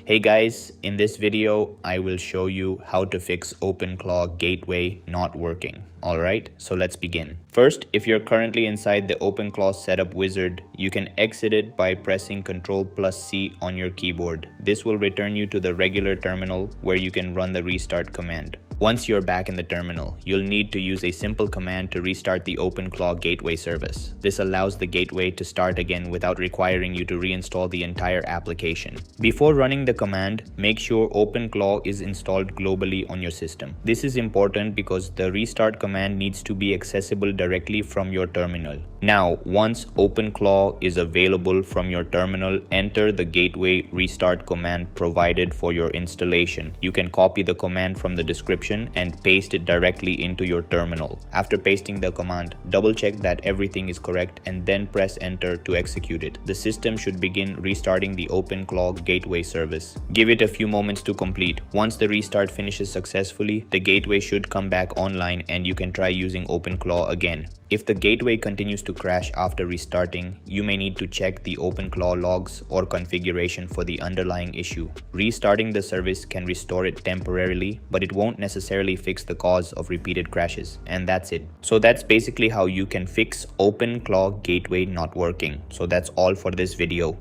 Hey guys, in this video, I will show you how to fix openclaw-gateway not working. Alright, so let's begin. First, if you're currently inside the openclaw setup wizard, you can exit it by pressing Ctrl+C on your keyboard. This will return you to the regular terminal where you can run the restart command. Once you're back in the terminal, you'll need to use a simple command to restart the openclaw-gateway service. This allows the gateway to start again without requiring you to reinstall the entire application. Before running the command, make sure openclaw is installed globally on your system. This is important because the restart command needs to be accessible directly from your terminal. Now, once openclaw is available from your terminal, enter the gateway restart command provided for your installation. You can copy the command from the description and paste it directly into your terminal. After pasting the command, double check that everything is correct and then press enter to execute it. The system should begin restarting the openclaw-gateway service. Give it a few moments to complete. Once the restart finishes successfully, the gateway should come back online and you can try using openclaw again. If the gateway continues to crash after restarting, you may need to check the openclaw logs or configuration for the underlying issue. Restarting the service can restore it temporarily, but it won't necessarily fix the cause of repeated crashes. And that's it. So that's basically how you can fix openclaw-gateway not working. So that's all for this video.